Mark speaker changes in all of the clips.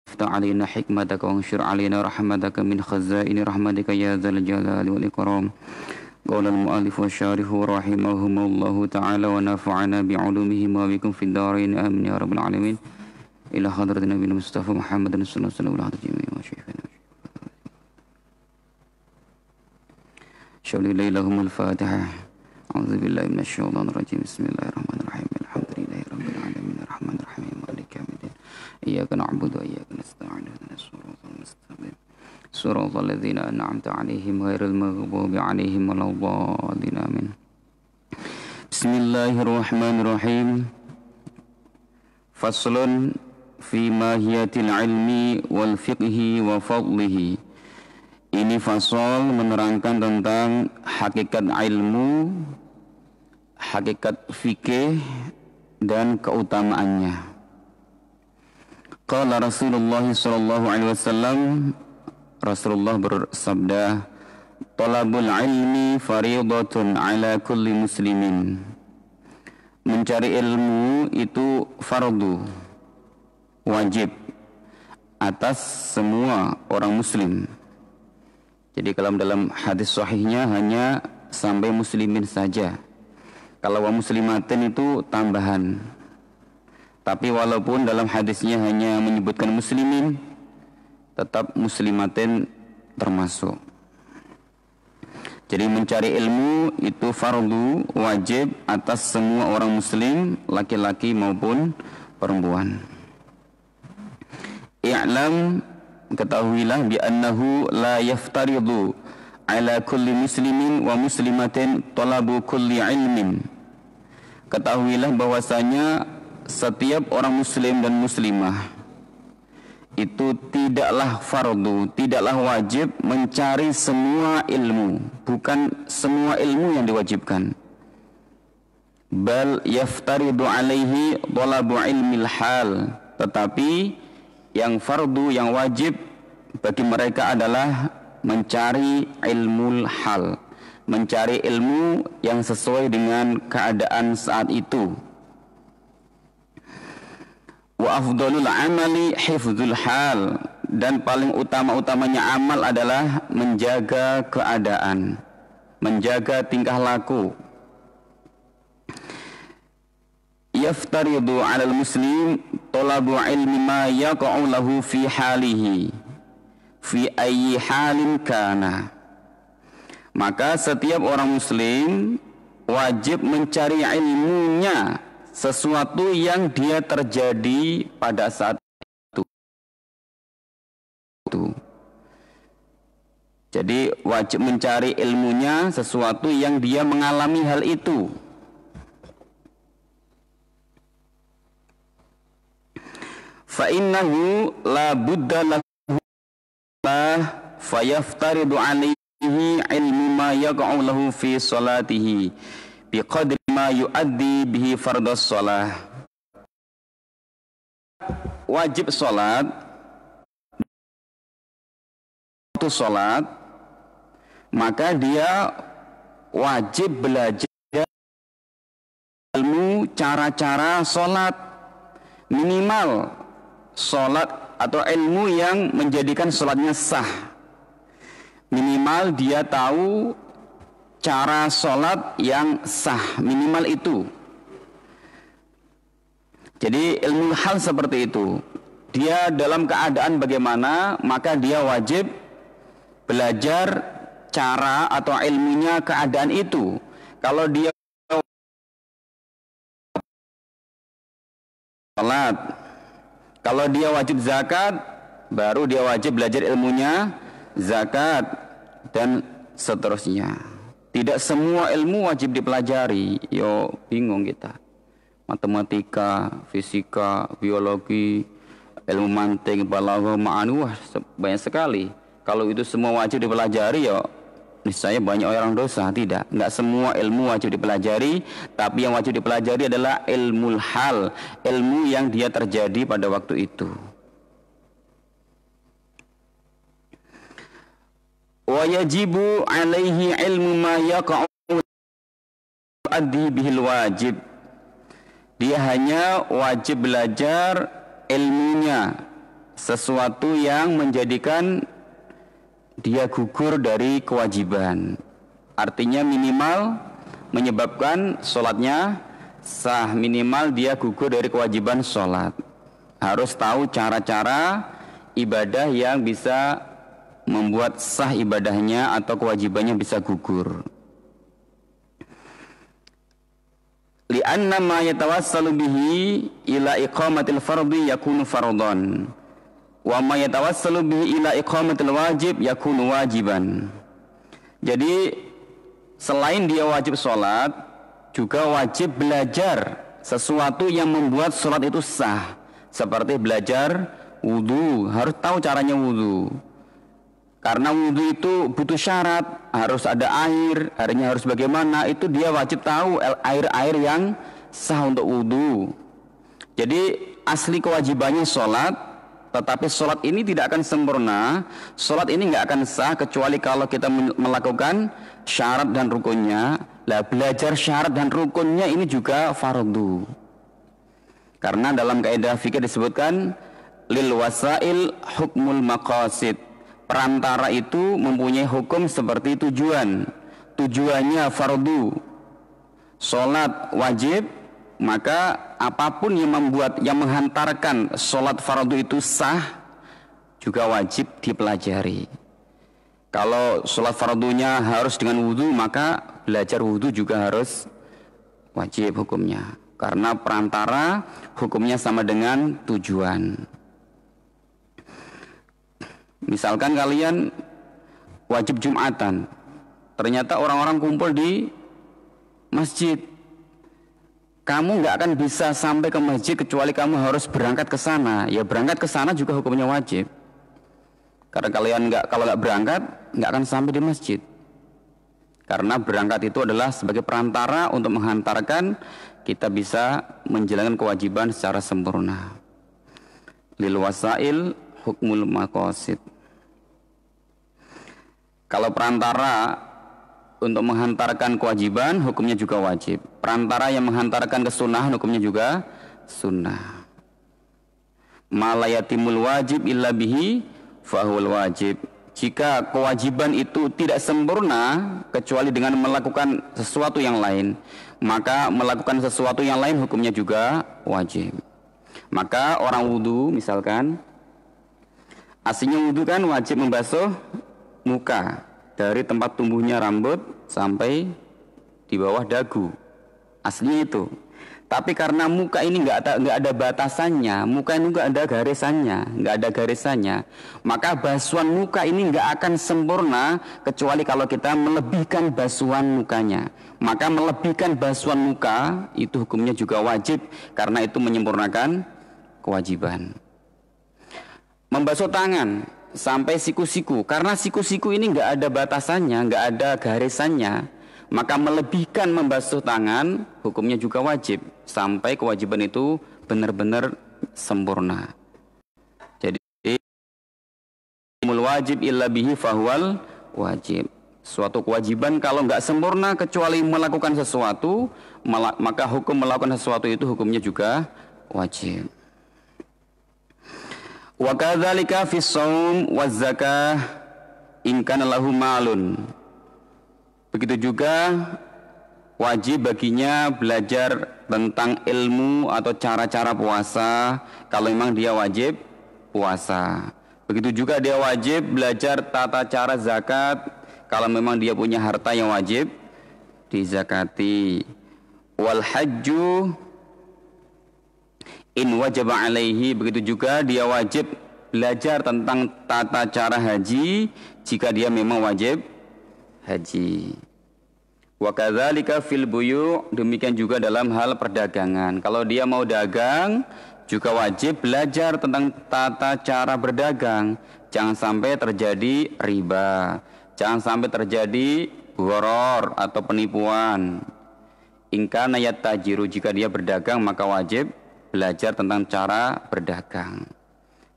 Speaker 1: افتح علينا حكمتك وانشر علينا رحمتك من خزائن رحمتك يا ذا الجلال والإكرام. قال المؤلف والشارح رحمهم الله تعالى ونفعنا بعلومهم وبكم في الدارين آمين يا رب العالمين. إلى حضرة النبي المصطفى محمد صلى الله عليه وسلم وعلى جميع مشايخنا. شهد لهم الفاتحة. أعوذ بالله من الشيطان الرجيم. بسم الله الرحمن الرحيم. الحمد لله رب العالمين الرحمن الرحيم مالك يوم الدين. إياك نعبد وإياك نستعين اهدنا الصراط المستقيم صراط الذين أنعمت عليهم غير المغضوب عليهم ولا الضالين آمين. بسم الله الرحمن الرحيم. فصل في ماهية العلم والفقه وفضله. Ini fasal menerangkan tentang hakikat ilmu, hakikat fikih dan keutamaannya. Qala Rasulullah sallallahu alaihi wasallam, Rasulullah bersabda, "Talabul ilmi fariidatun ala kulli muslimin." Mencari ilmu itu fardu, wajib atas semua orang muslim. Jadi kalau dalam hadis sahihnya hanya sampai muslimin saja. Kalau wa muslimatin itu tambahan. Tapi walaupun dalam hadisnya hanya menyebutkan muslimin, tetap muslimatin termasuk. Jadi mencari ilmu itu fardu wajib atas semua orang muslim, laki-laki maupun perempuan. I'lam, ketahuilah bi annahu la yaftaridu ala kulli muslimin wa muslimatin talabu kulli ilmin. Ketahuilah bahwasanya setiap orang muslim dan muslimah itu tidaklah fardu, tidaklah wajib mencari semua ilmu, bukan semua ilmu yang diwajibkan. Bal yaftaridu alaihi talabu ilmil hal, tetapi yang fardu, yang wajib bagi mereka adalah mencari ilmu hal, mencari ilmu yang sesuai dengan keadaan saat itu. Wa afdalul amali hifdzul hal, dan paling utama-utamanya amal adalah menjaga keadaan, menjaga tingkah laku. Yaftaridu 'alal muslim talabu ilmi ma yaqa'u lahu fi halihi fi ayyi halin kana. Maka setiap orang muslim wajib mencari ilmunya sesuatu yang dia terjadi pada saat itu. Jadi wajib mencari ilmunya sesuatu yang dia mengalami hal itu. Fa innahu la budda lahu fayaftaridu alaihi ilmu ma yaqa'u lahu fi salatihi biqadri ma yuaddi bihi fardhas shalah. Wajib salat, waktu salat, maka dia wajib belajar ilmu cara-cara salat, minimal salat atau ilmu yang menjadikan salatnya sah. Minimal dia tahu cara salat yang sah, minimal itu. Jadi ilmu hal seperti itu. Dia dalam keadaan bagaimana, maka dia wajib belajar cara atau ilmunya keadaan itu. Kalau dia salat, kalau dia wajib zakat, baru dia wajib belajar ilmunya zakat dan seterusnya. Tidak semua ilmu wajib dipelajari. Yo bingung kita. Matematika, fisika, biologi, ilmu mantik, balaghah, ma'ani, wah banyak sekali. Kalau itu semua wajib dipelajari, yo niscaya banyak orang dosa. Tidak, enggak semua ilmu wajib dipelajari, tapi yang wajib dipelajari adalah ilmu hal, ilmu yang dia terjadi pada waktu itu. Wa yajibu alaihi ilmu ma yaqa'u addi bihil wajib. Dia hanya wajib belajar ilmunya sesuatu yang menjadikan dia gugur dari kewajiban. Artinya minimal menyebabkan sholatnya sah, minimal dia gugur dari kewajiban sholat. Harus tahu cara-cara ibadah yang bisa membuat sah ibadahnya atau kewajibannya bisa gugur. Li'anna ma yatawassalu bihi ila iqamatil fardhi yakunu fardhan wa ma yatawassalu bihi ila iqamatil wajib yakunu wajiban. Jadi selain dia wajib sholat, juga wajib belajar sesuatu yang membuat sholat itu sah. Seperti belajar wudu, harus tahu caranya wudu. Karena wudu itu butuh syarat, harus ada air, airnya harus bagaimana, itu dia wajib tahu air-air yang sah untuk wudu. Jadi asli kewajibannya sholat, tetapi sholat ini tidak akan sempurna, sholat ini nggak akan sah kecuali kalau kita melakukan syarat dan rukunnya. Lah belajar syarat dan rukunnya ini juga fardu. Karena dalam kaidah fikih disebutkan lil wasail hukmul maqasid. Perantara itu mempunyai hukum seperti tujuan. Tujuannya fardu, sholat wajib, maka apapun yang menghantarkan sholat fardu itu sah juga wajib dipelajari. Kalau sholat fardunya harus dengan wudu, maka belajar wudu juga harus wajib hukumnya. Karena perantara hukumnya sama dengan tujuan. Misalkan kalian wajib Jumatan, ternyata orang-orang kumpul di masjid. Kamu nggak akan bisa sampai ke masjid kecuali kamu harus berangkat ke sana. Ya berangkat ke sana juga hukumnya wajib. Karena kalau nggak berangkat nggak akan sampai di masjid. Karena berangkat itu adalah sebagai perantara untuk menghantarkan kita bisa menjalankan kewajiban secara sempurna. Lil wasail hukmul maqasid. Kalau perantara untuk menghantarkan kewajiban, hukumnya juga wajib. Perantara yang menghantarkan ke sunnah, hukumnya juga sunnah. Malayatimul wajib illa bihi fahuwal wajib. Jika kewajiban itu tidak sempurna kecuali dengan melakukan sesuatu yang lain, maka melakukan sesuatu yang lain hukumnya juga wajib. Maka orang wudu misalkan, aslinya wudu kan wajib membasuh muka dari tempat tumbuhnya rambut sampai di bawah dagu, aslinya itu. Tapi karena muka ini nggak ada batasannya, muka ini nggak ada garisannya, maka basuhan muka ini nggak akan sempurna kecuali kalau kita melebihkan basuhan mukanya. Maka melebihkan basuhan muka itu hukumnya juga wajib karena itu menyempurnakan kewajiban. Membasuh tangan sampai siku-siku, karena siku-siku ini nggak ada batasannya, nggak ada garisannya, maka melebihkan membasuh tangan hukumnya juga wajib sampai kewajiban itu benar-benar sempurna. Jadi mul wajib illa bihi fahuwal wajib. Suatu kewajiban kalau nggak sempurna kecuali melakukan sesuatu, maka hukum melakukan sesuatu itu hukumnya juga wajib. Wa kadzalika fis shaum waz zakah in kana lahu malun. Begitu juga wajib baginya belajar tentang ilmu atau cara-cara puasa kalau memang dia wajib puasa. Begitu juga dia wajib belajar tata cara zakat kalau memang dia punya harta yang wajib dizakati. Wal hajju in wajaba alaihi, begitu juga dia wajib belajar tentang tata cara haji jika dia memang wajib haji. Wa kadzalika fil buyu', demikian juga dalam hal perdagangan. Kalau dia mau dagang juga wajib belajar tentang tata cara berdagang. Jangan sampai terjadi riba, jangan sampai terjadi gharar atau penipuan. In kana yattajiru, jika dia berdagang maka wajib belajar tentang cara berdagang.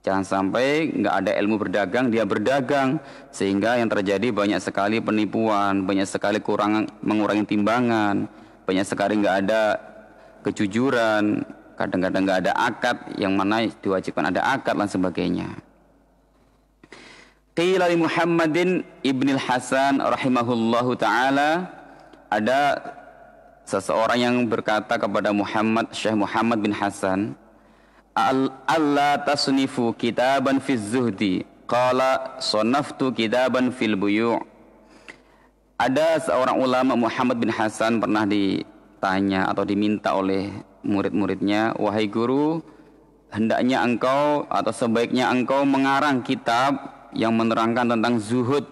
Speaker 1: Jangan sampai nggak ada ilmu berdagang, dia berdagang sehingga yang terjadi banyak sekali penipuan, banyak sekali mengurangi timbangan, banyak sekali nggak ada kejujuran, kadang-kadang nggak ada akad, yang mana diwajibkan ada akad dan sebagainya. Qila li Muhammadin ibnil Hasan rahimahullahu taala, ada seseorang yang berkata kepada Syekh Muhammad bin Hasan, Allah tasnifu kitaban fi zuhdi, qala sonaftu kitaban fil buyu'. Ada seorang ulama Muhammad bin Hasan pernah ditanya atau diminta oleh murid-muridnya, wahai guru, hendaknya engkau atau sebaiknya engkau mengarang kitab yang menerangkan tentang zuhud.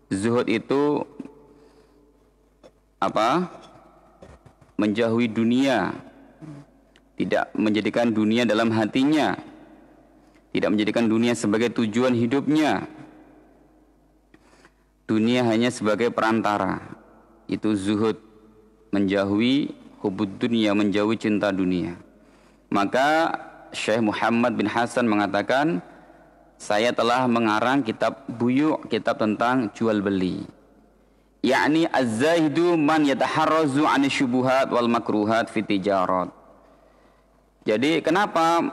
Speaker 1: Zuhud itu apa? Menjauhi dunia, tidak menjadikan dunia dalam hatinya, tidak menjadikan dunia sebagai tujuan hidupnya, dunia hanya sebagai perantara. Itu zuhud, menjauhi hubud dunia, menjauhi cinta dunia. Maka Syekh Muhammad bin Hasan mengatakan, saya telah mengarang kitab buyu', kitab tentang jual beli. Yakni az-zahidu man yataharrazu 'ani syubuhat wal makruhat fi tijarat. Jadi kenapa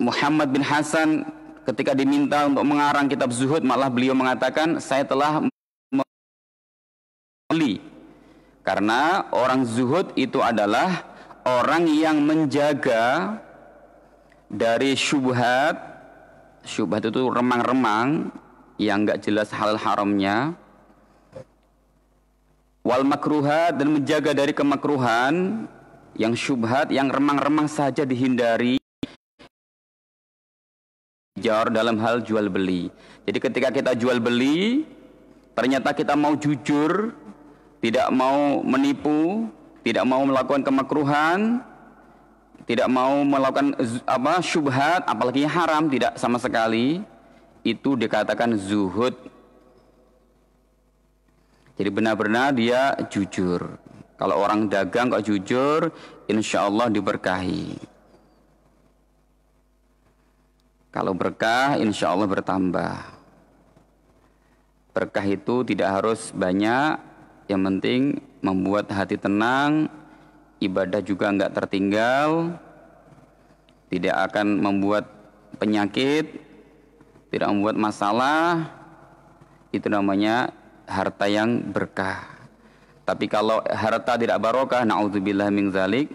Speaker 1: Muhammad bin Hasan ketika diminta untuk mengarang kitab zuhud malah beliau mengatakan saya telah membeli? Karena orang zuhud itu adalah orang yang menjaga dari syubhat. Syubhat itu remang-remang yang enggak jelas halal haramnya, wal makruhat, dan menjaga dari kemakruhan yang syubhat, yang remang-remang saja dihindari dalam hal jual beli. Jadi ketika kita jual beli, ternyata kita mau jujur, tidak mau menipu, tidak mau melakukan kemakruhan, tidak mau melakukan syubhat, apalagi haram, tidak sama sekali, itu dikatakan zuhud. Jadi benar-benar dia jujur. Kalau orang dagang kok jujur, insya Allah diberkahi. Kalau berkah, insya Allah bertambah. Berkah itu tidak harus banyak, yang penting membuat hati tenang, ibadah juga enggak tertinggal, tidak akan membuat penyakit, tidak membuat masalah. Itu namanya harta yang berkah. Tapi kalau harta tidak barokah, na'udzubillah min dzalik,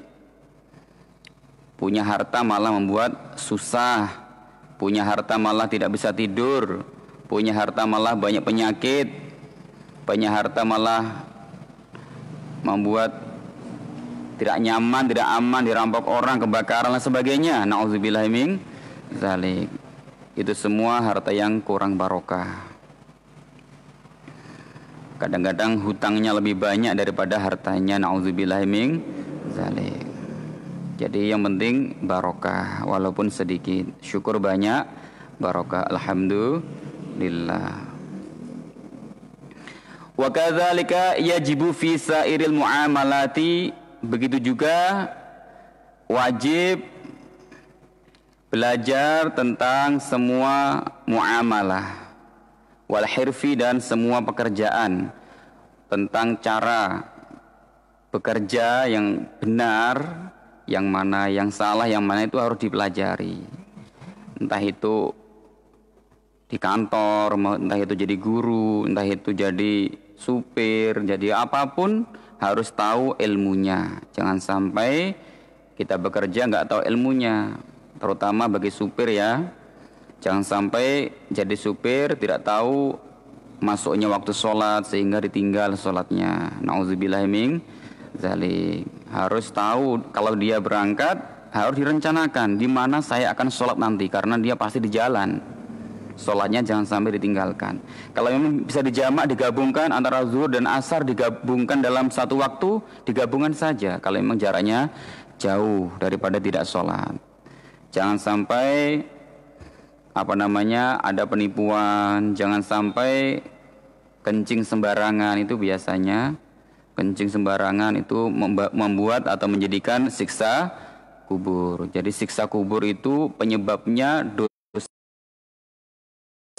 Speaker 1: punya harta malah membuat susah, punya harta malah tidak bisa tidur, punya harta malah banyak penyakit, punya harta malah membuat tidak nyaman, tidak aman, dirampok orang, kebakaran dan sebagainya. Na'udzubillah min dzalik. Itu semua harta yang kurang barokah. Kadang-kadang hutangnya lebih banyak daripada hartanya. Na'udzubillah min dzalik. Jadi yang penting barokah, walaupun sedikit. Syukur banyak, barokah. Alhamdulillah. Wa kadzalika yajibu fi sairil muamalati. Begitu juga wajib belajar tentang semua muamalah, wal hirfi, dan semua pekerjaan, tentang cara bekerja yang benar, yang mana yang salah, yang mana itu harus dipelajari. Entah itu di kantor, entah itu jadi guru, entah itu jadi supir, jadi apapun, harus tahu ilmunya. Jangan sampai kita bekerja nggak tahu ilmunya, terutama bagi supir ya. Jangan sampai jadi supir tidak tahu masuknya waktu sholat sehingga ditinggal sholatnya. Na'udzubillah min dzalik. Harus tahu kalau dia berangkat harus direncanakan di mana saya akan sholat nanti, karena dia pasti di jalan. Sholatnya jangan sampai ditinggalkan. Kalau memang bisa dijamak, digabungkan antara zuhur dan asar, digabungkan dalam satu waktu, digabungkan saja. Kalau memang jaraknya jauh daripada tidak sholat. Jangan sampai ada penipuan. Jangan sampai kencing sembarangan. Itu biasanya kencing sembarangan itu membuat atau menjadikan siksa kubur. Jadi siksa kubur itu penyebabnya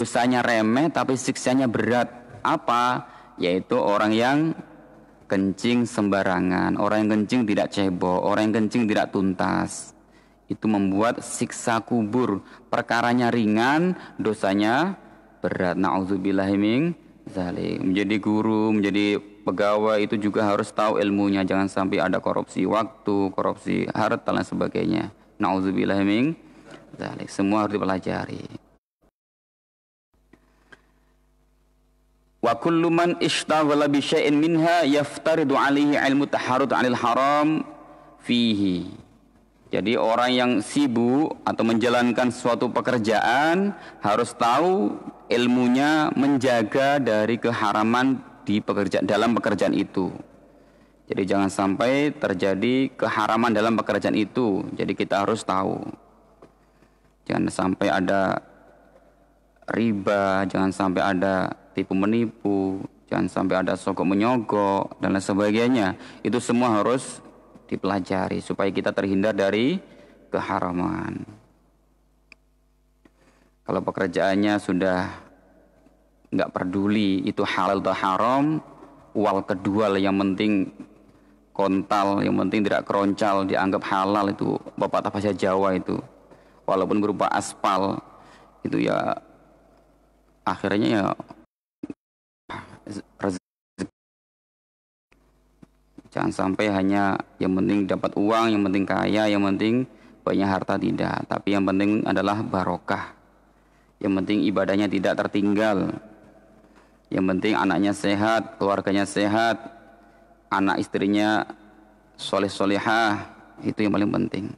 Speaker 1: dosanya remeh tapi siksanya berat. Apa? Yaitu orang yang kencing sembarangan, orang yang kencing tidak cebok, orang yang kencing tidak tuntas. Itu membuat siksa kubur perkaranya ringan, dosanya berat. Nauzubillahi min dzalik. Menjadi guru, menjadi pegawai itu juga harus tahu ilmunya, jangan sampai ada korupsi waktu, korupsi harta dan sebagainya. Nauzubillahi min dzalik. Semua harus dipelajari. Wa kullu man ishtaghala bi syai'in minha yaftaridu 'alaihi 'ilmu taharrud 'anil haram fihi. Jadi orang yang sibuk atau menjalankan suatu pekerjaan harus tahu ilmunya menjaga dari keharaman dalam pekerjaan itu. Jadi jangan sampai terjadi keharaman dalam pekerjaan itu. Jadi kita harus tahu. Jangan sampai ada riba, jangan sampai ada tipu menipu, jangan sampai ada sogok menyogok dan lain sebagainya. Itu semua harus dipelajari supaya kita terhindar dari keharaman. Kalau pekerjaannya sudah nggak peduli itu halal atau haram, wal kedua yang penting kontal, yang penting tidak keroncal, dianggap halal, itu bapak bahasa Jawa itu, walaupun berupa aspal itu ya akhirnya ya jangan sampai hanya yang penting dapat uang, yang penting kaya, yang penting banyak harta, tidak. Tapi yang penting adalah barokah. Yang penting ibadahnya tidak tertinggal. Yang penting anaknya sehat, keluarganya sehat, anak istrinya soleh-solehah, itu yang paling penting.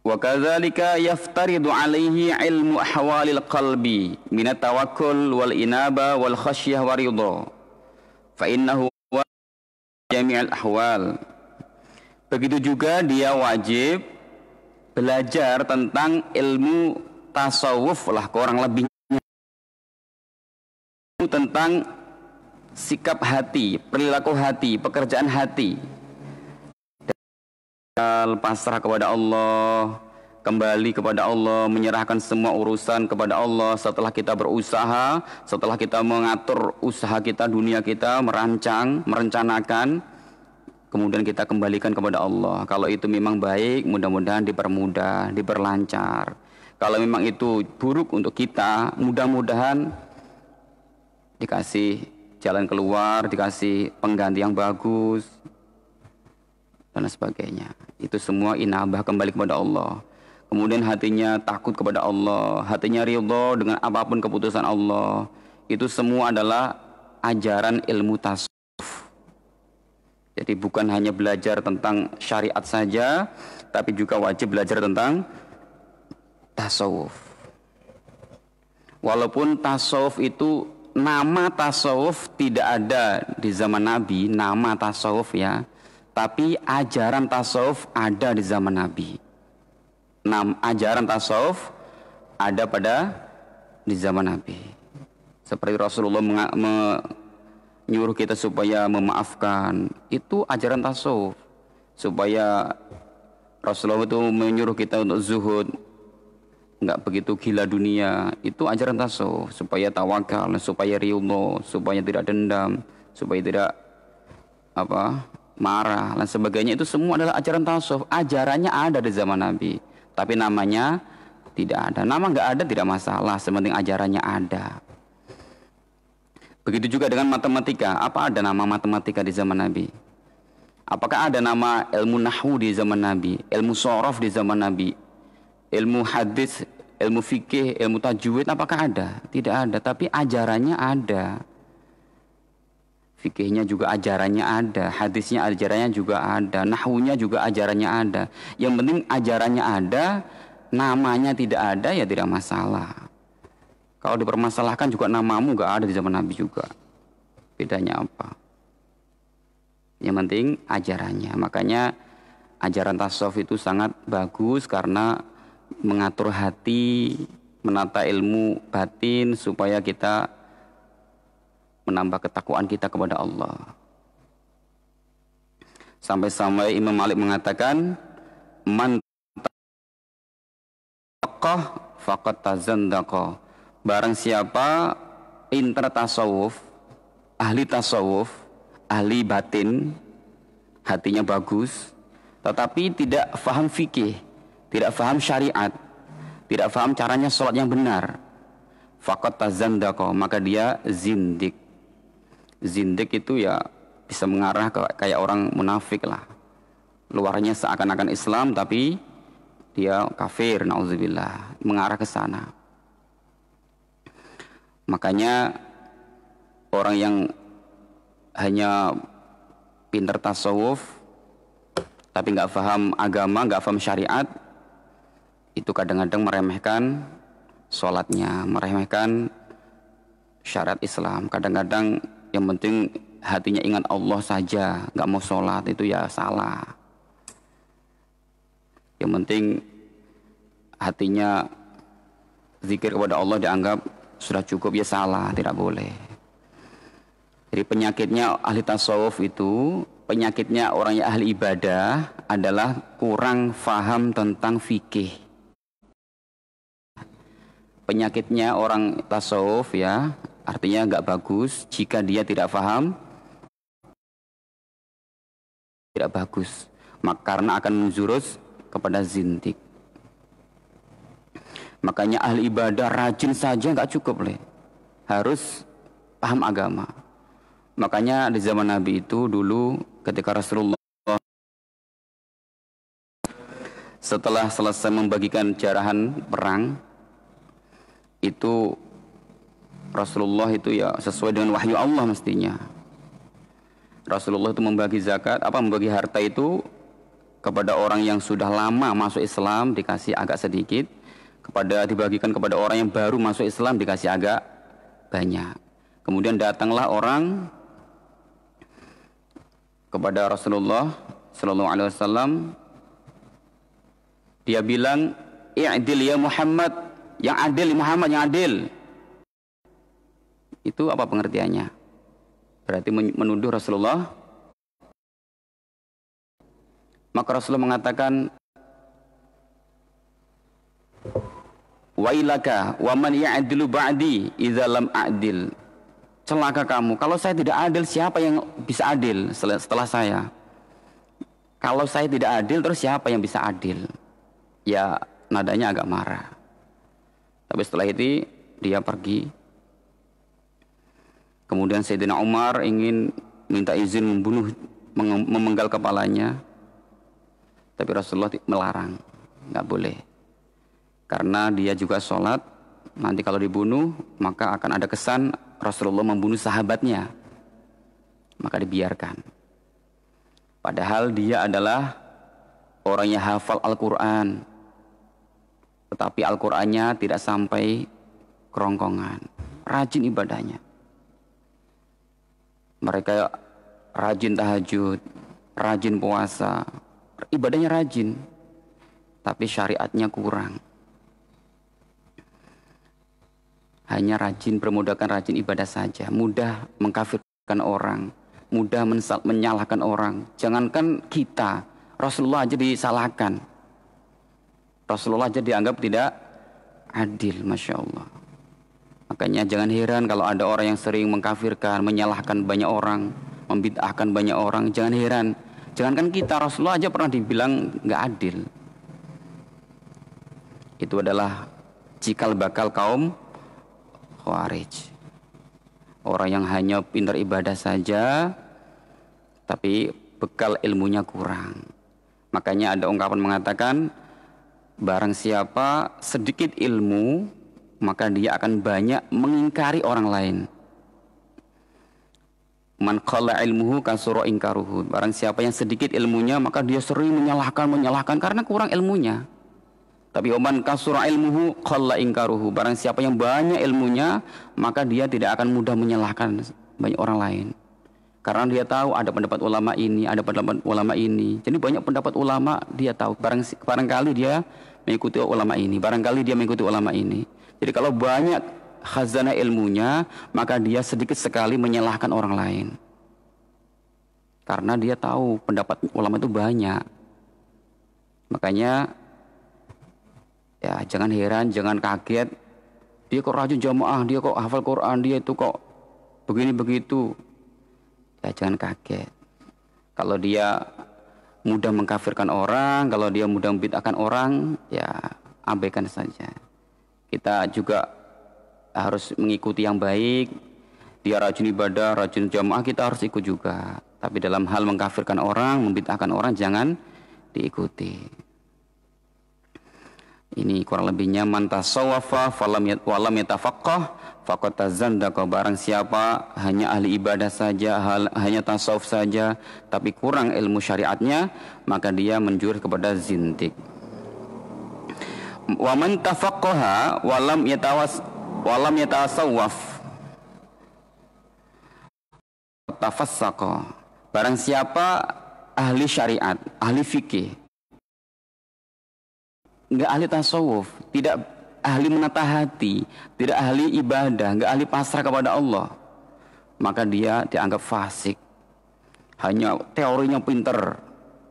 Speaker 1: Wa kadzalika yaftaridu alaihi ilmu ahwalil qalbi min at-tawakkul wal inaba wal khasyah wa ridha. Fa'innahu jami'al ahwal. Begitu juga dia wajib belajar tentang ilmu tasawuf lah, kurang lebihnya tentang sikap hati, perilaku hati, pekerjaan hati. Pasrah kepada Allah, kembali kepada Allah, menyerahkan semua urusan kepada Allah. Setelah kita berusaha, setelah kita mengatur usaha kita, dunia kita, merencanakan, kemudian kita kembalikan kepada Allah. Kalau itu memang baik, mudah-mudahan dipermudah, diperlancar. Kalau memang itu buruk untuk kita, mudah-mudahan dikasih jalan keluar, dikasih pengganti yang bagus, dan sebagainya. Itu semua inabah, kembali kepada Allah. Kemudian hatinya takut kepada Allah, hatinya ridha dengan apapun keputusan Allah. Itu semua adalah ajaran ilmu tasawuf. Jadi bukan hanya belajar tentang syariat saja, tapi juga wajib belajar tentang tasawuf. Walaupun tasawuf itu, nama tasawuf tidak ada di zaman Nabi, nama tasawuf ya, tapi ajaran tasawuf ada di zaman Nabi. Ajaran tasawuf ada di zaman Nabi. Seperti Rasulullah menyuruh kita supaya memaafkan, itu ajaran tasawuf. Supaya Rasulullah itu menyuruh kita untuk zuhud, nggak begitu gila dunia, itu ajaran tasawuf. Supaya tawakal, supaya ridho, supaya tidak dendam, supaya tidak marah dan sebagainya. Itu semua adalah ajaran tasawuf. Ajarannya ada di zaman Nabi, tapi namanya tidak ada. Nama nggak ada tidak masalah, sementing ajarannya ada. Begitu juga dengan matematika. Apa ada nama matematika di zaman Nabi? Apakah ada nama ilmu nahwu di zaman Nabi, ilmu shorof di zaman Nabi, ilmu hadis, ilmu fikih, ilmu tajwid? Apakah ada? Tidak ada. Tapi ajarannya ada. Fikihnya juga ajarannya ada, hadisnya ajarannya juga ada, nahwunya juga ajarannya ada. Yang penting ajarannya ada, namanya tidak ada, ya tidak masalah. Kalau dipermasalahkan juga namamu gak ada di zaman Nabi juga. Bedanya apa? Yang penting ajarannya. Makanya ajaran tasawuf itu sangat bagus karena mengatur hati, menata ilmu batin supaya kita menambah ketakwaan kita kepada Allah. Sampai-sampai Imam Malik mengatakan, man taqah faqad tazandaqa. Barang siapa pintar tasawuf, ahli batin, hatinya bagus, tetapi tidak faham fikih, tidak faham syariat, tidak faham caranya sholat yang benar, faqad tazandaqa, maka dia zindik. Zindik itu ya bisa mengarah ke kayak orang munafik lah. Luarnya seakan-akan Islam tapi dia kafir, nauzubillah, mengarah ke sana. Makanya orang yang hanya pintar tasawuf tapi nggak paham agama, nggak paham syariat, itu kadang-kadang meremehkan sholatnya, meremehkan syariat Islam. Kadang-kadang yang penting hatinya ingat Allah saja, nggak mau sholat, itu ya salah. Yang penting hatinya zikir kepada Allah dianggap sudah cukup, ya salah, tidak boleh. Jadi penyakitnya ahli tasawuf itu, penyakitnya orang yang ahli ibadah adalah kurang faham tentang fikih. Penyakitnya orang tasawuf ya, artinya nggak bagus jika dia tidak faham, tidak bagus, karena akan menjurus kepada zindik. Makanya ahli ibadah rajin saja nggak cukup, harus paham agama. Makanya di zaman Nabi itu dulu ketika Rasulullah setelah selesai membagikan jarahan perang, itu Rasulullah itu ya sesuai dengan wahyu Allah mestinya. Rasulullah itu membagi zakat, membagi harta itu kepada orang yang sudah lama masuk Islam dikasih agak sedikit, dibagikan kepada orang yang baru masuk Islam dikasih agak banyak. Kemudian datanglah orang kepada Rasulullah sallallahu alaihi wasallam, dia bilang, "I'dil ya Muhammad," yang adil Muhammad, yang adil. Itu apa pengertiannya? Berarti menuduh Rasulullah. Maka Rasulullah mengatakan, "Wailaka wa man ya'dilu ba'di idza lam a'dil." Celaka kamu, kalau saya tidak adil, siapa yang bisa adil setelah saya? Kalau saya tidak adil, terus siapa yang bisa adil? Ya, nadanya agak marah. Tapi setelah itu dia pergi. Kemudian Sayyidina Umar ingin minta izin memenggal kepalanya. Tapi Rasulullah melarang, nggak boleh. Karena dia juga sholat, nanti kalau dibunuh, maka akan ada kesan Rasulullah membunuh sahabatnya. Maka dibiarkan. Padahal dia adalah orang yang hafal Al-Quran, tetapi Al-Qurannya tidak sampai kerongkongan. Rajin ibadahnya. Mereka rajin tahajud, rajin puasa, ibadahnya rajin, tapi syariatnya kurang. Hanya rajin, permudakan rajin ibadah saja, mudah mengkafirkan orang, mudah menyalahkan orang. Jangankan kita, Rasulullah aja disalahkan. Rasulullah aja dianggap tidak adil, Masya Allah. Makanya jangan heran kalau ada orang yang sering mengkafirkan, menyalahkan banyak orang, membid'ahkan banyak orang. Jangan heran. Jangankan kita, Rasulullah aja pernah dibilang nggak adil. Itu adalah cikal bakal kaum Khawarij. Orang yang hanya pintar ibadah saja, tapi bekal ilmunya kurang. Makanya ada ungkapan mengatakan, barang siapa sedikit ilmu, maka dia akan banyak mengingkari orang lain. Man qalla ilmuhu kasura ingkaruhu. Barang siapa yang sedikit ilmunya, maka dia sering menyalahkan karena kurang ilmunya. Tapi man kasura ilmuhu qalla ingkaruhu. Barang siapa yang banyak ilmunya, maka dia tidak akan mudah menyalahkan banyak orang lain. Karena dia tahu ada pendapat ulama ini, ada pendapat ulama ini. Jadi banyak pendapat ulama dia tahu. Barangkali dia mengikuti ulama ini, barangkali dia mengikuti ulama ini. Jadi kalau banyak khazanah ilmunya, maka dia sedikit sekali menyalahkan orang lain. Karena dia tahu pendapat ulama itu banyak. Makanya ya jangan heran, jangan kaget. Dia kok rajin jamaah, dia kok hafal Quran, dia itu kok begini begitu. Ya jangan kaget. Kalau dia mudah mengkafirkan orang, kalau dia mudah membid'ahkan orang, ya abaikan saja. Kita juga harus mengikuti yang baik. Dia rajin ibadah, rajin jamaah, kita harus ikut juga. Tapi dalam hal mengkafirkan orang, membid'ahkan orang, jangan diikuti. Ini kurang lebihnya, man tasawwafa walam yatafaqqah faqad tazandaqa. Barang siapa hanya ahli ibadah saja, hanya tasawuf saja, tapi kurang ilmu syariatnya, maka dia menjurus kepada zindik. Wa man tafaqqaha walam yatasawwaf tafassaqa. Barang siapa ahli syariat, ahli fikih, enggak ahli tasawuf, tidak ahli menata hati, tidak ahli ibadah, enggak ahli pasrah kepada Allah, maka dia dianggap fasik. Hanya teorinya pinter,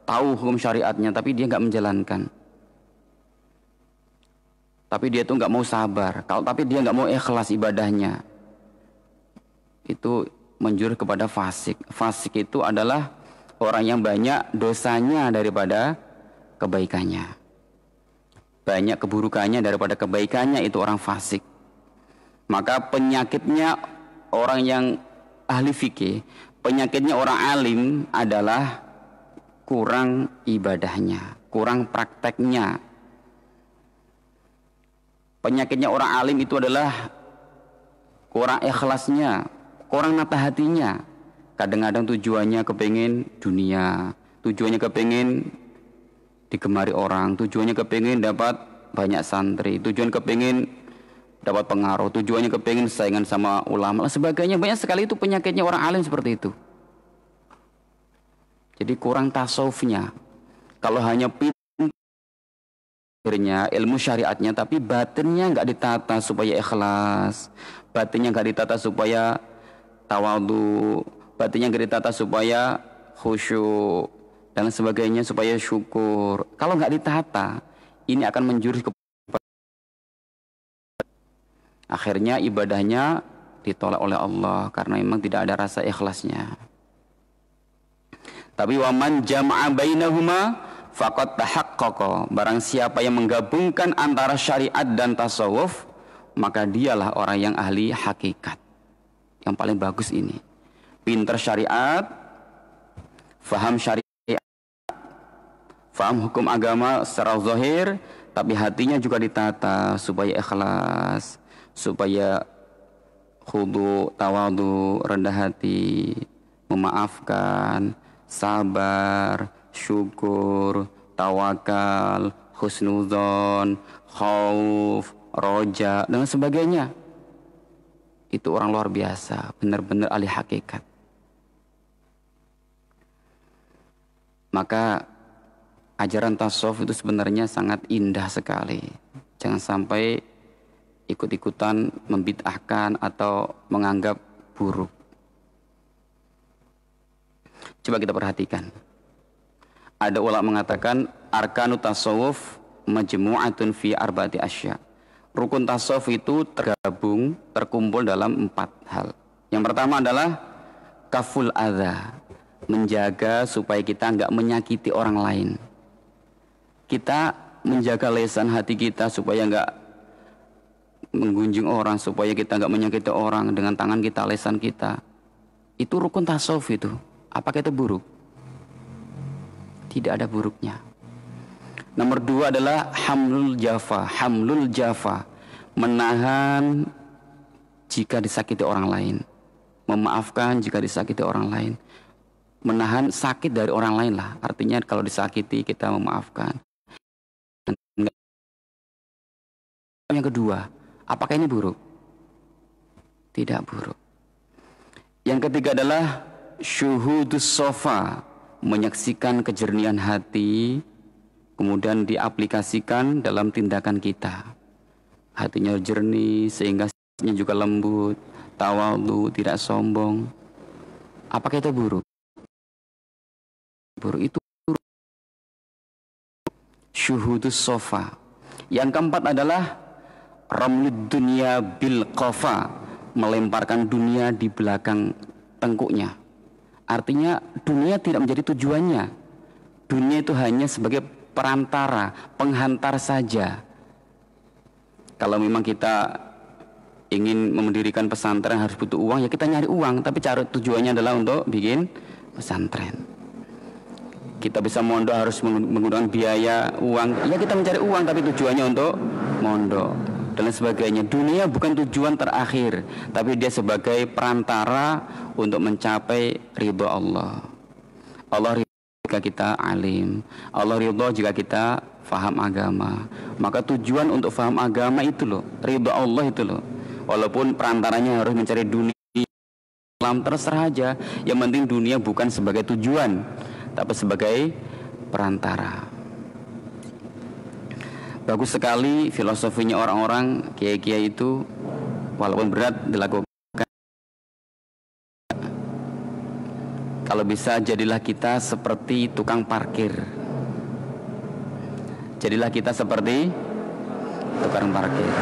Speaker 1: tahu hukum syariatnya, tapi dia enggak menjalankan. Tapi dia itu enggak mau sabar, tapi dia enggak mau ikhlas ibadahnya. Itu menjurus kepada fasik. Fasik itu adalah orang yang banyak dosanya daripada kebaikannya, banyak keburukannya daripada kebaikannya, itu orang fasik. Maka penyakitnya orang yang ahli fikih, penyakitnya orang alim adalah kurang ibadahnya, kurang prakteknya. Penyakitnya orang alim itu adalah kurang ikhlasnya, kurang nata hatinya. Kadang-kadang tujuannya kepengen dunia, tujuannya kepengen digemari orang, tujuannya kepengen dapat banyak santri, tujuan kepengen dapat pengaruh, tujuannya kepengen saingan sama ulama dan sebagainya. Banyak sekali itu penyakitnya orang alim seperti itu. Jadi kurang tasawufnya. Kalau hanya pikirnya, ilmu syariatnya, tapi batinnya nggak ditata supaya ikhlas, batinnya nggak ditata supaya tawadhu, batinnya nggak ditata supaya khusyuk dan sebagainya, supaya syukur. Kalau nggak ditata, ini akan menjurus ke akhirnya ibadahnya ditolak oleh Allah karena memang tidak ada rasa ikhlasnya. Tapi waman jama'a bainahuma faqad tahaqqaqa. Barang siapa yang menggabungkan antara syariat dan tasawuf, maka dialah orang yang ahli hakikat. Yang paling bagus ini, pinter syariat, faham syariat, faham hukum agama secara zahir, tapi hatinya juga ditata supaya ikhlas, supaya khudu, tawadu, rendah hati, memaafkan, sabar, syukur, tawakal, husnuzon, khauf, roja, dan sebagainya. Itu orang luar biasa, benar-benar ahli hakikat. Maka ajaran tasawuf itu sebenarnya sangat indah sekali. Jangan sampai ikut-ikutan membid'ahkan atau menganggap buruk. Coba kita perhatikan. Ada ulama mengatakan arkanu tasawuf majmu'atun fi arba'ati asya. Rukun tasawuf itu terkumpul dalam 4 hal. Yang pertama adalah kaful adza, menjaga supaya kita enggak menyakiti orang lain. Kita menjaga lisan hati kita supaya enggak menggunjing orang, supaya kita enggak menyakiti orang dengan tangan kita, lisan kita. Itu rukun tasawuf itu. Apakah itu buruk? Tidak ada buruknya. Nomor 2 adalah hamlul jafa, menahan jika disakiti orang lain, memaafkan jika disakiti orang lain, menahan sakit dari orang lain lah. Artinya kalau disakiti kita memaafkan. Yang kedua, apakah ini buruk? Tidak buruk. Yang ketiga adalah syuhudus sofa, menyaksikan kejernihan hati, kemudian diaplikasikan dalam tindakan kita. Hatinya jernih sehingga sikapnya juga lembut, tawadhu, tidak sombong. Apakah itu buruk? Buruk itu syuhudus sofa. Yang keempat adalah ramlud dunya bil qafa, melemparkan dunia di belakang tengkuknya. Artinya dunia tidak menjadi tujuannya. Dunia itu hanya sebagai perantara, penghantar saja. Kalau memang kita ingin mendirikan pesantren harus butuh uang, ya kita nyari uang, tapi cara tujuannya adalah untuk bikin pesantren. Kita bisa mondok harus menggunakan biaya uang, ya kita mencari uang tapi tujuannya untuk mondok dan sebagainya. Dunia bukan tujuan terakhir, tapi dia sebagai perantara untuk mencapai ridho Allah. Allah ridho jika kita alim, Allah ridho jika kita faham agama. Maka tujuan untuk faham agama itu loh, ridho Allah itu loh. Walaupun perantaranya harus mencari dunia, terserah aja. Yang penting dunia bukan sebagai tujuan, tapi sebagai perantara. Bagus sekali filosofinya orang-orang kiai-kiai itu, walaupun berat dilakukan. Kalau bisa jadilah kita seperti tukang parkir. Jadilah kita seperti tukang parkir.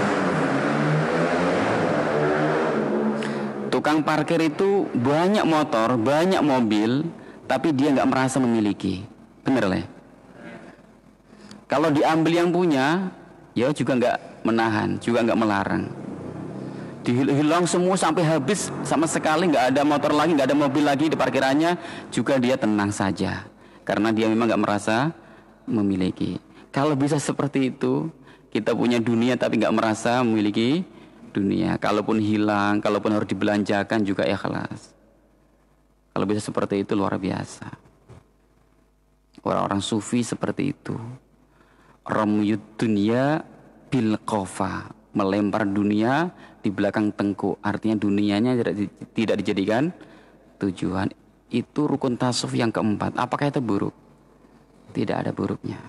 Speaker 1: Tukang parkir itu banyak motor, banyak mobil, tapi dia nggak merasa memiliki. Bener lah. Kalau diambil yang punya, ya juga nggak menahan, juga nggak melarang. Dihilang semua sampai habis, sama sekali nggak ada motor lagi, nggak ada mobil lagi di parkirannya, juga dia tenang saja, karena dia memang nggak merasa memiliki. Kalau bisa seperti itu, kita punya dunia tapi nggak merasa memiliki dunia. Kalaupun hilang, kalaupun harus dibelanjakan juga ikhlas. Kalau bisa seperti itu luar biasa. Orang-orang sufi seperti itu. Ramyud dunya bil qafa, melempar dunia di belakang tengkuk. Artinya dunianya tidak dijadikan tujuan. Itu rukun tasawuf yang keempat. Apakah itu buruk? Tidak ada buruknya.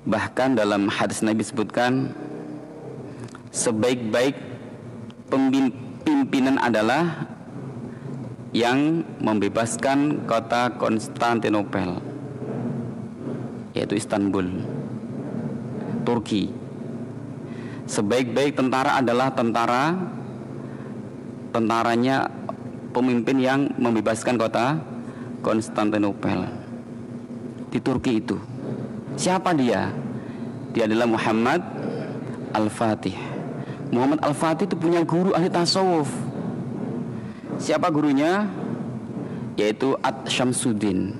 Speaker 1: Bahkan dalam hadis Nabi sebutkan, sebaik-baik pimpinan adalah yang membebaskan kota Konstantinopel, yaitu Istanbul, Turki. Sebaik-baik tentara adalah tentaranya pemimpin yang membebaskan kota Konstantinopel di Turki itu. Siapa dia? Dia adalah Muhammad Al-Fatih. Muhammad Al-Fatih itu punya guru ahli tasawuf. Siapa gurunya? Yaitu At-Syamsuddin.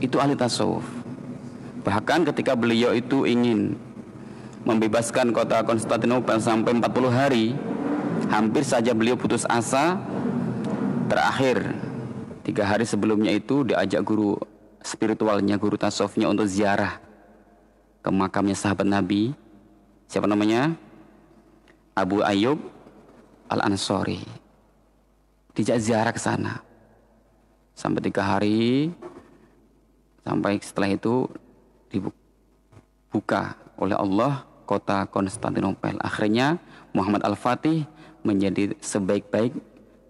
Speaker 1: Itu ahli tasawuf. Bahkan ketika beliau itu ingin membebaskan kota Konstantinopel sampai 40 hari, hampir saja beliau putus asa. Terakhir 3 hari sebelumnya itu diajak guru spiritualnya, guru tasawufnya untuk ziarah ke makamnya sahabat Nabi. Siapa namanya? Abu Ayyub Al-Ansari. Dijak ziarah ke sana sampai 3 hari. Sampai setelah itu dibuka oleh Allah kota Konstantinopel. Akhirnya Muhammad Al-Fatih menjadi sebaik-baik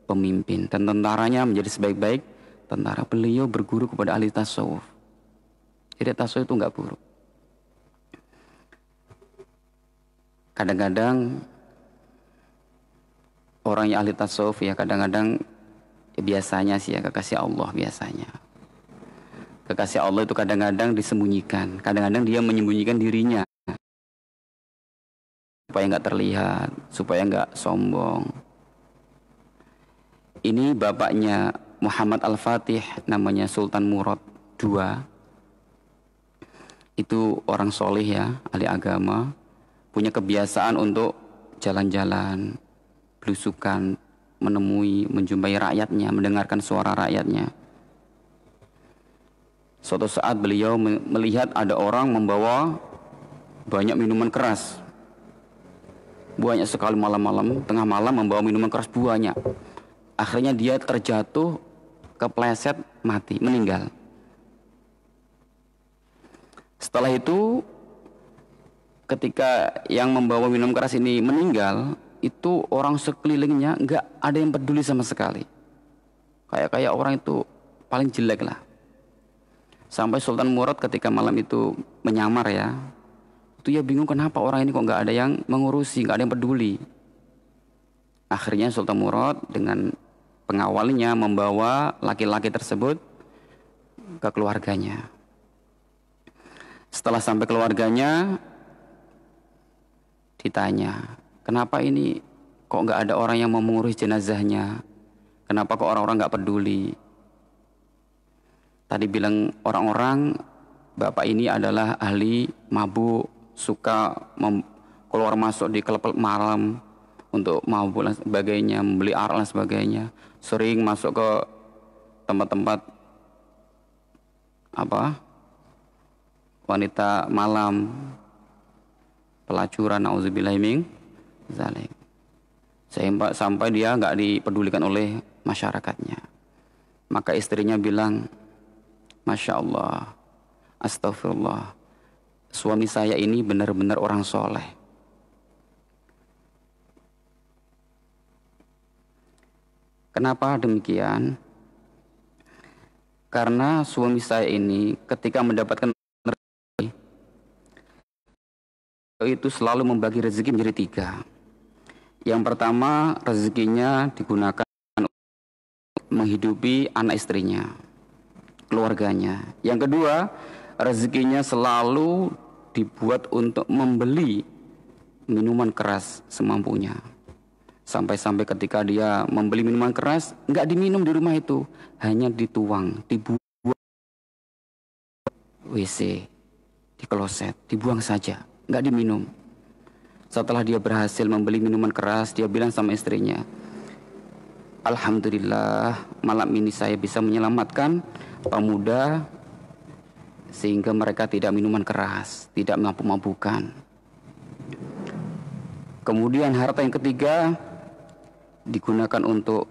Speaker 1: pemimpin dan tentaranya menjadi sebaik-baik tentara. Beliau berguru kepada ahli tasawuf. Jadi tasawuf itu enggak buruk. Kadang-kadang orang yang ahli tasawuf ya kadang-kadang ya biasanya sih ya kekasih Allah biasanya. Kekasih Allah itu kadang-kadang disembunyikan, kadang-kadang dia menyembunyikan dirinya supaya nggak terlihat, supaya nggak sombong. Ini bapaknya Muhammad Al-Fatih, namanya Sultan Murad II. Itu orang soleh ya, ahli agama, punya kebiasaan untuk jalan-jalan, belusukan, menjumpai rakyatnya, mendengarkan suara rakyatnya. Suatu saat beliau melihat ada orang membawa banyak minuman keras. Banyak sekali malam-malam, tengah malam membawa minuman keras banyak. Akhirnya dia terjatuh, kepleset, mati, meninggal. Setelah itu, ketika yang membawa minum keras ini meninggal, itu orang sekelilingnya nggak ada yang peduli sama sekali. Kayak orang itu paling jelek lah. Sampai Sultan Murad ketika malam itu menyamar ya, itu ya bingung kenapa orang ini kok nggak ada yang mengurusi, nggak ada yang peduli. Akhirnya Sultan Murad dengan pengawalnya membawa laki-laki tersebut ke keluarganya. Setelah sampai keluarganya, ditanya, kenapa ini kok nggak ada orang yang mau mengurus jenazahnya? Kenapa kok orang-orang nggak peduli? Tadi bilang orang-orang, bapak ini adalah ahli mabuk, suka keluar masuk di klub malam untuk mabuk dan sebagainya, membeli arak dan sebagainya, sering masuk ke tempat-tempat wanita malam, pelacuran, nauzubillahi min zalik. Sampai dia nggak dipedulikan oleh masyarakatnya. Maka istrinya bilang, Masya Allah, astagfirullah, suami saya ini benar-benar orang soleh. Kenapa demikian? Karena suami saya ini ketika mendapatkan rezeki, itu selalu membagi rezeki menjadi 3. Yang pertama, rezekinya digunakan untuk menghidupi anak istrinya, keluarganya. Yang kedua, rezekinya selalu dibuat untuk membeli minuman keras semampunya. Sampai-sampai ketika dia membeli minuman keras, nggak diminum di rumah itu, hanya dituang, dibuang WC, di kloset, dibuang saja, nggak diminum. Setelah dia berhasil membeli minuman keras, dia bilang sama istrinya, Alhamdulillah, malam ini saya bisa menyelamatkan pemuda sehingga mereka tidak minuman keras, tidak mabuk-mabukan. Kemudian harta yang ketiga digunakan untuk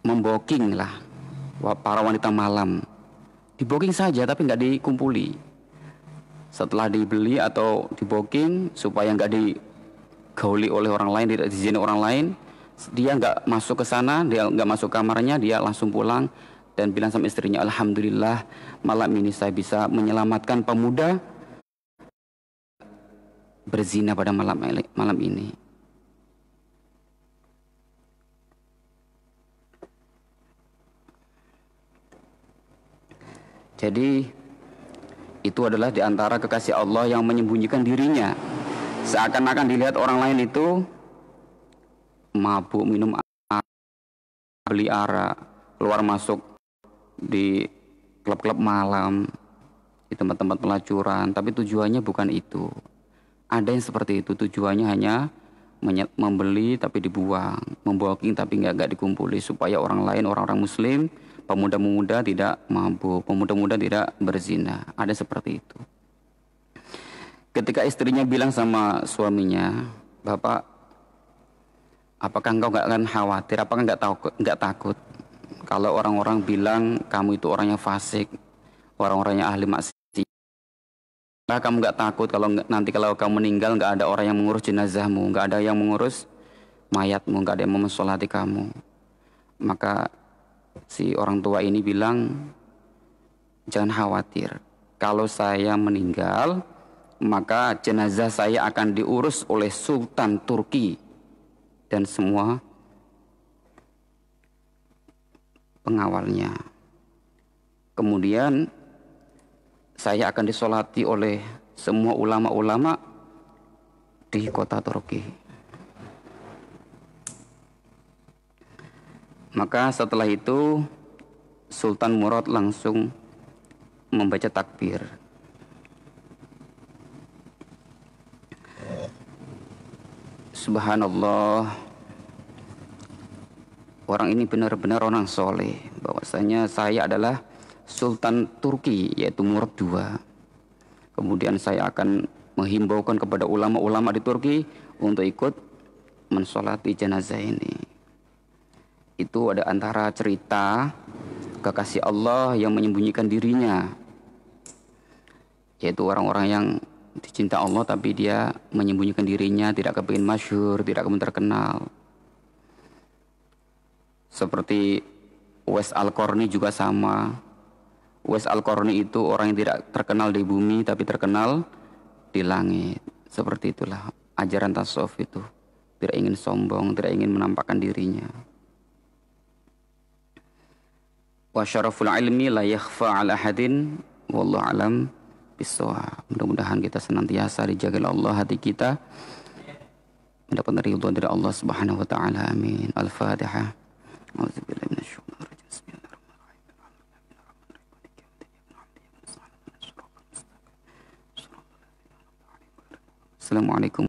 Speaker 1: memboking lah para wanita malam. Diboking saja tapi nggak dikumpuli. Setelah dibeli atau diboking supaya nggak digauli oleh orang lain, tidak diizini orang lain, dia nggak masuk ke sana, dia nggak masuk kamarnya, dia langsung pulang dan bilang sama istrinya, Alhamdulillah malam ini saya bisa menyelamatkan pemuda berzina pada malam ini. Jadi itu adalah di antara kekasih Allah yang menyembunyikan dirinya. Seakan-akan dilihat orang lain itu mabuk, minum arak, beli arak, keluar masuk di klub-klub malam, di tempat-tempat pelacuran. Tapi tujuannya bukan itu. Ada yang seperti itu, tujuannya hanya membeli tapi dibuang, memboking tapi nggak dikumpuli, supaya orang lain, orang-orang muslim, pemuda-pemuda tidak mabuk, pemuda-pemuda tidak berzina. Ada seperti itu. Ketika istrinya bilang sama suaminya, Bapak, apakah engkau nggak akan khawatir, apakah nggak takut kalau orang-orang bilang kamu itu orangnya fasik, orang-orangnya ahli maksiat? Nah, kamu nggak takut kalau nanti kalau kamu meninggal nggak ada orang yang mengurus jenazahmu, nggak ada yang mengurus mayatmu, nggak ada yang mau mensolati kamu? Maka si orang tua ini bilang, jangan khawatir, kalau saya meninggal maka jenazah saya akan diurus oleh Sultan Turki dan semua pengawalnya. Kemudian saya akan disolati oleh semua ulama-ulama di kota Turki. Maka setelah itu Sultan Murad langsung membaca takbir. Subhanallah, orang ini benar-benar orang soleh. Bahwasanya saya adalah Sultan Turki, yaitu Murad II. Kemudian saya akan menghimbaukan kepada ulama-ulama di Turki untuk ikut mensolati jenazah ini. Itu ada antara cerita kekasih Allah yang menyembunyikan dirinya, yaitu orang-orang yang dicinta Allah tapi dia menyembunyikan dirinya, tidak kepingin masyhur, tidak kepingin terkenal. Seperti Uwais Al-Qarni juga sama. Uwais Al-Qarni itu orang yang tidak terkenal di bumi tapi terkenal di langit. Seperti itulah ajaran tasawuf itu. Tidak ingin sombong, tidak ingin menampakkan dirinya. wa syaraful ilmi la yakhfa ala ahadin wallahu alam bissawab. Mudah-mudahan kita senantiasa dijaga oleh Allah hati kita, mendapat ridho dari Allah Subhanahu wa taala. Amin. Al-Fatihah. A'udzubillahi minasyaitonir rajim. Bismillahirrahmanirrahim. Assalamualaikum